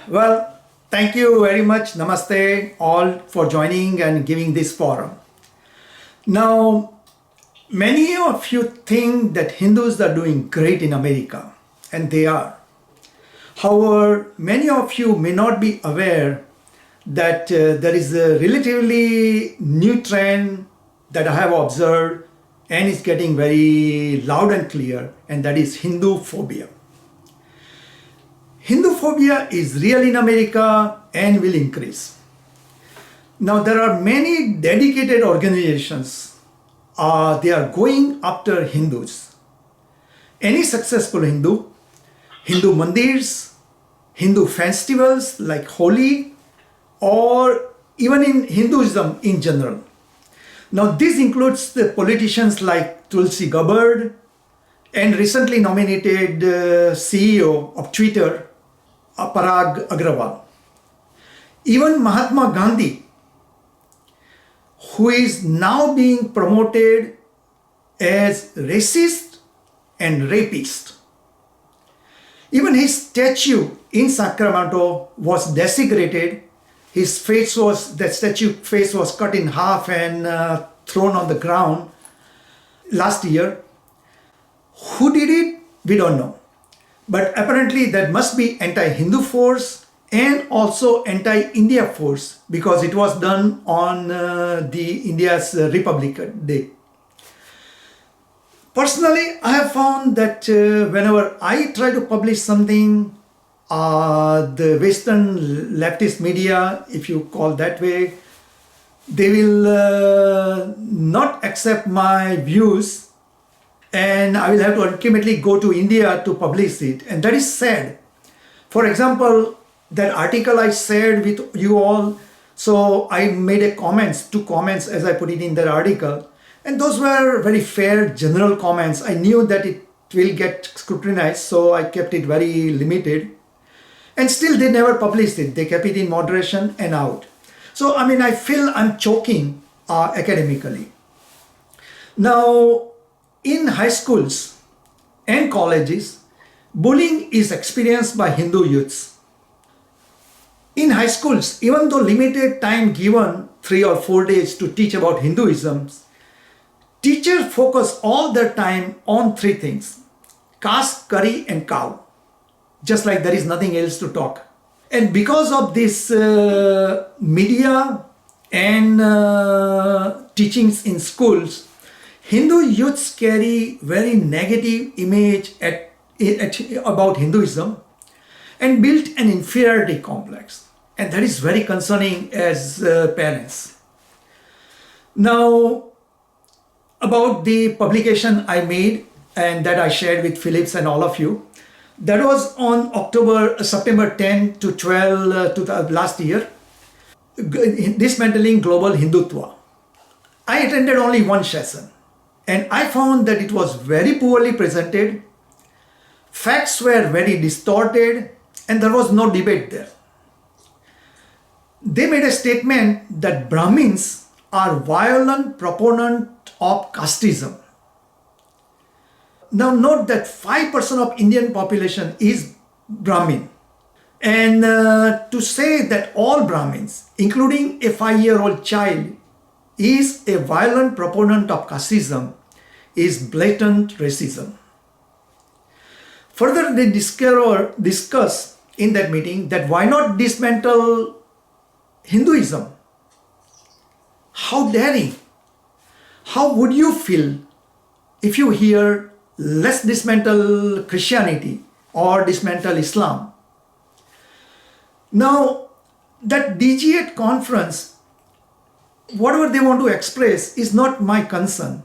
Well, thank you very much. Namaste all for joining and giving this forum. Now, many of you think that Hindus are doing great in America, and they are. However, many of you may not be aware that there is a relatively new trend that I have observed and is getting very loud and clear, and that is Hinduphobia. Hinduphobia is real in America and will increase. Now, there are many dedicated organizations. They are going after Hindus. Any successful Hindu mandirs, Hindu festivals like Holi, or even in Hinduism in general. Now, this includes the politicians like Tulsi Gabbard and recently nominated CEO of Twitter, Parag Agrawal. Even Mahatma Gandhi, who is now being promoted as racist and rapist. Even his statue in Sacramento was desecrated. That statue face was cut in half and thrown on the ground last year. Who did it? We don't know. But apparently that must be anti-Hindu force and also anti-India force, because it was done on the India's Republic Day. Personally, I have found that whenever I try to publish something, the Western leftist media, if you call that way, they will not accept my views, and I will have to ultimately go to India to publish it. And that is sad. For example, that article I shared with you all, so I made two comments as I put it in that article. And those were very fair, general comments. I knew that it will get scrutinized, so I kept it very limited. And still they never published it. They kept it in moderation and out. So, I feel I'm choking academically. Now, in high schools and colleges, bullying is experienced by Hindu youths. In high schools, even though limited time given, 3 or 4 days to teach about Hinduism, teachers focus all their time on 3 things: caste, curry, and cow. Just like there is nothing else to talk. And because of this media and teachings in schools, Hindu youths carry very negative image about Hinduism and built an inferiority complex. And that is very concerning as parents. Now, about the publication I made and that I shared with Phillips and all of you, that was on September 10 to 12 last year, Dismantling Global Hindutva. I attended only one session, and I found that it was very poorly presented, facts were very distorted, and there was no debate there. They made a statement that Brahmins are violent proponents of casteism. Now note that 5% of Indian population is Brahmin. And to say that all Brahmins, including a 5-year-old child, is a violent proponent of casteism is blatant racism. Further, they discuss in that meeting that why not dismantle Hinduism? How daring! How would you feel if you hear let's dismantle Christianity or dismantle Islam? Now, that DG8 conference, whatever they want to express is not my concern.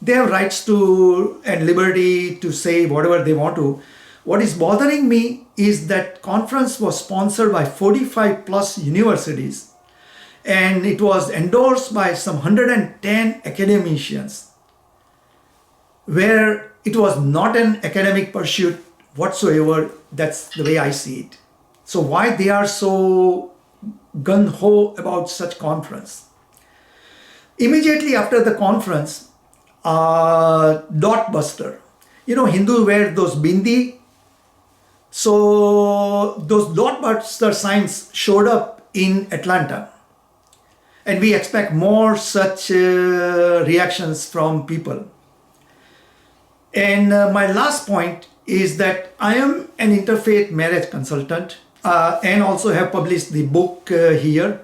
They have rights to and liberty to say whatever they want to. What is bothering me is that conference was sponsored by 45 plus universities, and it was endorsed by some 110 academicians, where it was not an academic pursuit whatsoever. That's the way I see it. So why they are so gung-ho about such conference? Immediately after the conference, dot buster. Hindus wear those bindi. So those blockbuster signs showed up in Atlanta. And we expect more such reactions from people. And my last point is that I am an interfaith marriage consultant and also have published the book here.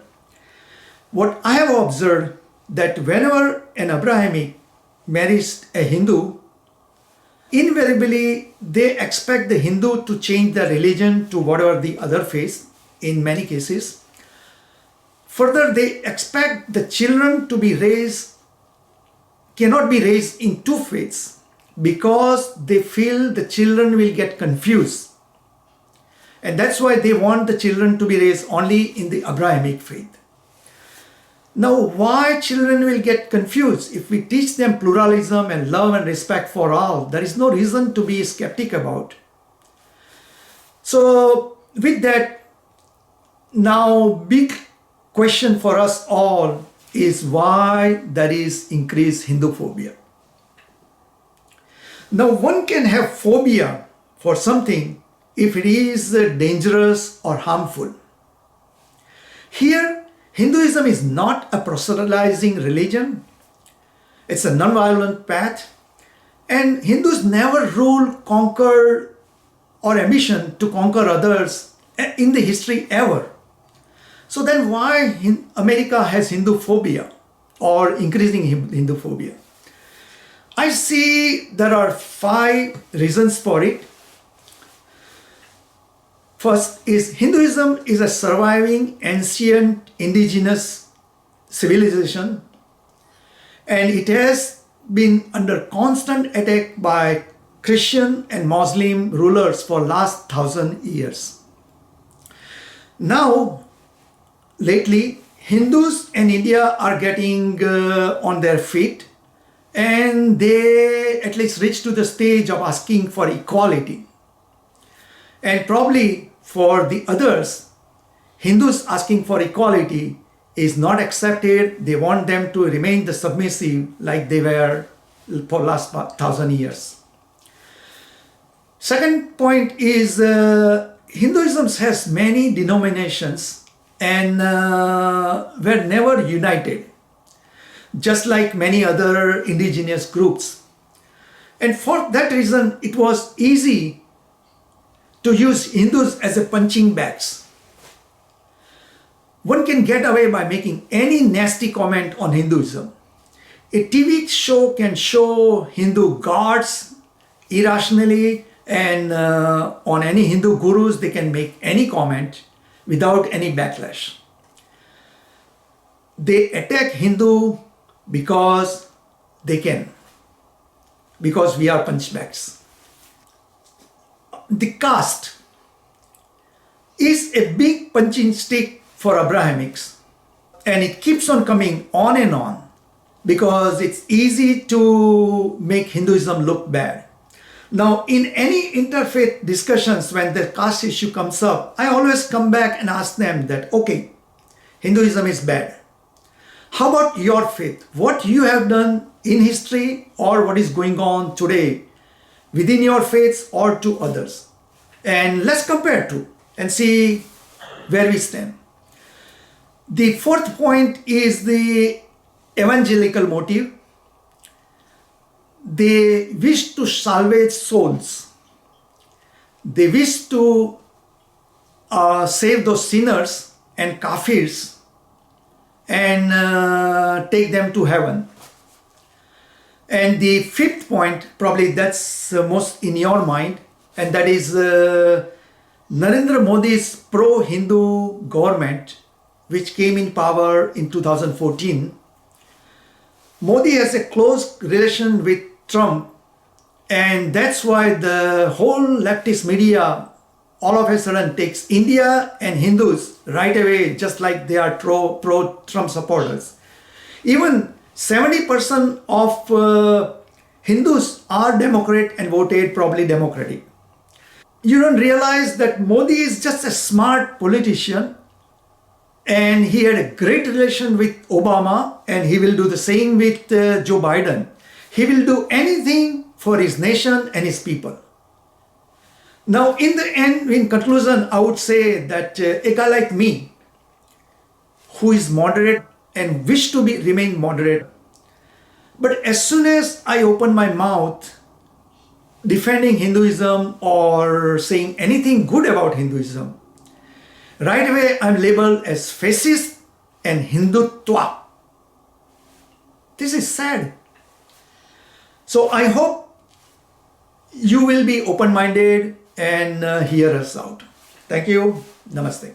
What I have observed that whenever an Abrahamic marries a Hindu, invariably they expect the Hindu to change their religion to whatever the other faith in many cases. Further, they expect the children to be raised, cannot be raised in two faiths because they feel the children will get confused. And that's why they want the children to be raised only in the Abrahamic faith. Now, why children will get confused? If we teach them pluralism and love and respect for all, there is no reason to be skeptic about. So, with that, now big question for us all is why there is increased Hinduphobia. Now, one can have phobia for something if it is dangerous or harmful. Here, Hinduism is not a proselytizing religion. It's a non-violent path. And Hindus never rule, conquer, or ambition to conquer others in the history ever. So then why America has Hinduphobia or increasing Hinduphobia? I see there are 5 reasons for it. First is Hinduism is a surviving ancient indigenous civilization, and it has been under constant attack by Christian and Muslim rulers for last 1,000 years. Now, lately, Hindus in India are getting on their feet, and they at least reach to the stage of asking for equality. And probably for the others, Hindus asking for equality is not accepted. They want them to remain the submissive like they were for last 1,000 years. Second point is Hinduism has many denominations and were never united, just like many other indigenous groups. And for that reason, it was easy to use Hindus as a punching bags. One can get away by making any nasty comment on Hinduism. A TV show can show Hindu gods irrationally, and on any Hindu gurus they can make any comment without any backlash. They attack Hindu because they can, because we are punchbacks. The caste is a big punching stick for Abrahamics, and it keeps on coming on and on because it's easy to make Hinduism look bad. Now, in any interfaith discussions, when the caste issue comes up, I always come back and ask them that, okay, Hinduism is bad. How about your faith? What you have done in history or what is going on today within your faiths or to others? And let's compare two and see where we stand. The fourth point is the evangelical motive. They wish to salvage souls. They wish to save those sinners and kafirs and take them to heaven. And the fifth point, probably that's most in your mind, and that is Narendra Modi's pro-Hindu government, which came in power in 2014. Modi has a close relation with Trump, and that's why the whole leftist media all of a sudden takes India and Hindus right away, just like they are pro-Trump supporters. Even 70% of Hindus are Democrat and voted probably Democratic. You don't realize that Modi is just a smart politician, and he had a great relation with Obama, and he will do the same with Joe Biden. He will do anything for his nation and his people. Now, in the end, in conclusion, I would say that a guy like me, who is moderate and wish to be remain moderate, but as soon as I open my mouth defending Hinduism or saying anything good about Hinduism, right away I'm labeled as fascist and Hindutva. This is sad. So I hope you will be open-minded and hear us out. Thank you. Namaste.